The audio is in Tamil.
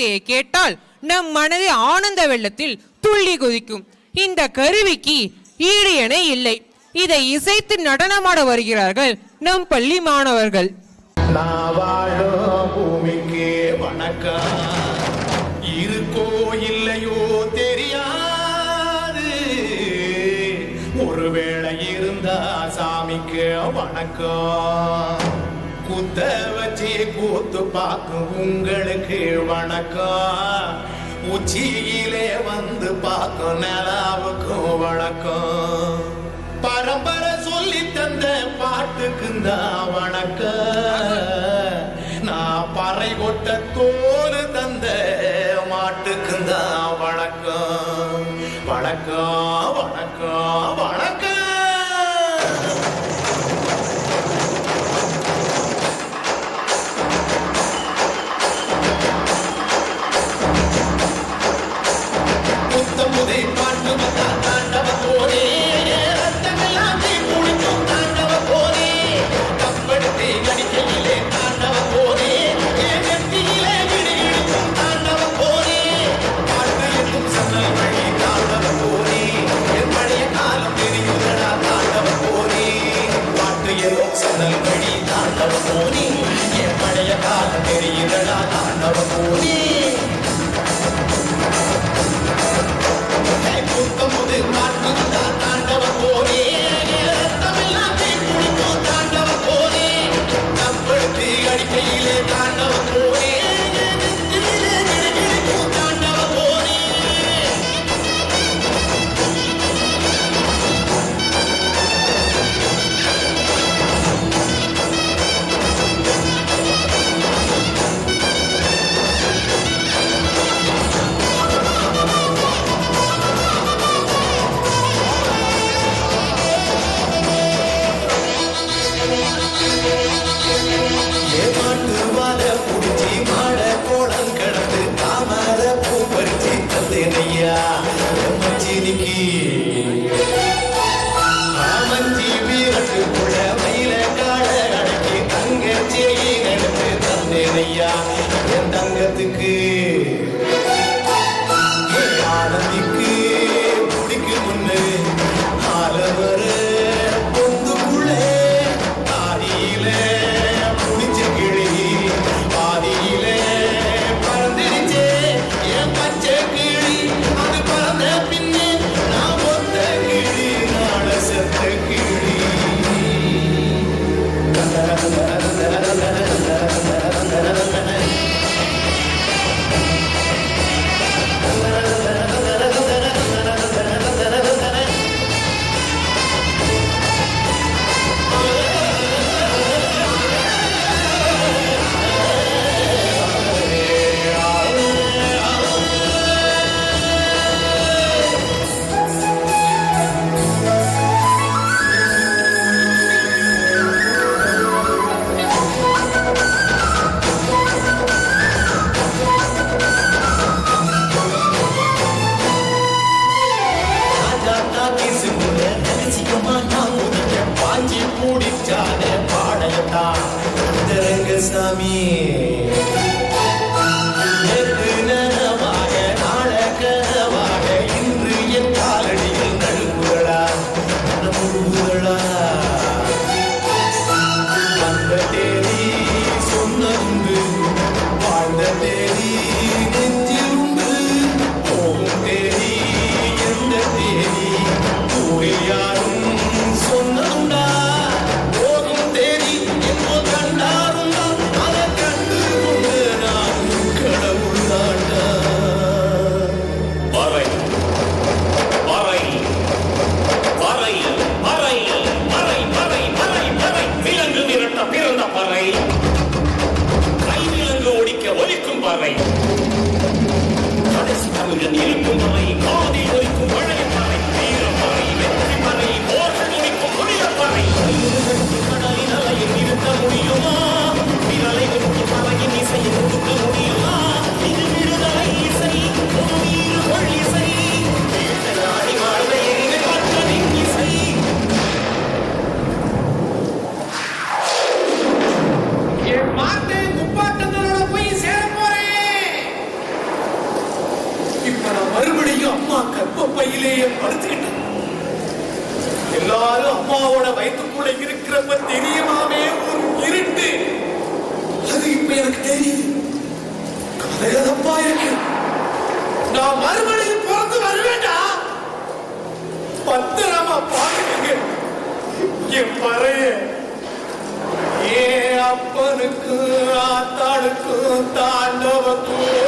இசையை கேட்டால் நம் மனதை ஆனந்த வெள்ளத்தில் துள்ளி குதிக்கும். இந்த கருவிக்கு ஈடு என இல்லை. இதை இசைத்து நடனமாட வருகிறார்கள் நம் பள்ளி மாணவர்கள். பூமிக்கு வணக்கம், இருக்கோ இல்லையோ தெரியாது, ஒருவேளை இருந்தா சாமிக்கு வணக்கம், குத்த வச்சு கூத்து பார்க்கும் உங்களுக்கு வணக்கம், உச்சியிலே வந்து பார்க்கும் நிலாவுக்கும் வணக்கம், பரம்பரை சொல்லி தந்த பாட்டுக்குந்தான் வணக்கம், நான் பறை கொட்ட தோல் தந்த மாட்டுக்குந்தான் வணக்கம், வணக்கம் வணக்கம் வணக்கம். புத்தமுதை பாட்டு தாண்டவ போனே, ரத்தமெல்லாம் குடிக்கும் தாண்டவ போனே, கப்படுத்தி கடிக்கையிலே தாண்டவ போனே, நெத்தியிலே விடுவிடும் தாண்டவ போனே, பாட்டு எங்கும் சன்னல் வழி தாண்டவ போனே, என் பழைய காலம் தெரியுதடா தாண்டவ போனே, பாட்டு எங்கும் சன்னல் வழி தாண்டவ போனே, என் பழைய காலம் தெரியுதடா தாண்டவ போனே. புத்தமுது பாட்டு தாண்டவ போனே, ரத்தமெல்லாம் குடிக்கும் தாண்டவ போனே, கப்படுத்தி அடிக்கையிலே தாண்டவ போனே, நெத்தியிலே விடுவிடும் தாண்டவ போனே. ஏமாட்டு வாழ புடிச்சி மாட கோலம் கடந்து தாமர பூ பறிச்சி தந்தேனையா மச்சினிக்கு, மஞ்சி வீரத்துக்குள்ள மயில காட அடக்கி தங்க செய்ய நடத்து தந்தேனையா என் தங்கத்துக்கு, ஆனந்திக்கு குடிக்கு முன்னு ஆலவர பொந்துக்குள்ளே ஆதியிலே புடிச்ச கிளி, ஆதியிலே பறந்துடுச்சே என் பச்சை கிளி, அது பறந்த பின்னே நான் ஒத்த கிளி, நாட செத்த கிளி. சாமி நேற்று நனவாக நாள கனவாக இன்று என் காலடியில் நடுங்குகளா முழுகுகளா, அந்த தேதி சொன்னது வாழ்ந்த தேதி நெஞ்சில் உண்டு, போகும் தேதி எந்த தேதி ஊரில் யாரும் சொன்னதுண்டா, போகும் தேதி எங்கோ கண்டாரும் அதை கண்டு கொண்டு நான் கடவுள் தாண்டா. பறை பறை பறை பறை பறை பறை பறை பறை விலங்கு விரட்ட பிறந்த பறை, கை விலங்கு ஒடிக்க ஒலிக்கும் பறை, கடைசி தமிழன் இருக்கும் பறை, காதி ஒலிக்கும் பழைய பறை, வீர பறை, வெற்றி பறை, போர்கள் ஒலிக்கும் புதிய பறை. கடலின் அலையில் நிறுத்த முடியுமா, விரலை விட்டு பறையின் இசையை கொடுக்க முடியுமா, இது விடுதலை இசை, ஒரு வீறு கொள் இசை, வேட்டையாடி வாழ்ந்த எங்கள் மக்களின் இசை. என் மாட்டை முப்பாட்டங்களோட போய் சேர போறேன். தொப்பையிலேயே படுத்துக்கிட்டேன். எல்லாரும் அம்மாவோட வயிற்றுக்குள்ள இருக்கிறப்ப தெரியுமாவே ஒரு இருட்டு. அது இப்ப எனக்கு தெரியுது. கதையதப்பா இருக்கு. நான் மறுபடியும் பிறந்து வருவேண்டா. பத்திரமா பாத்துக்கங்க என் பறைய. ஏன் அப்பனுக்கு ஆத்தாளுக்கும் தாண்டவக்கும்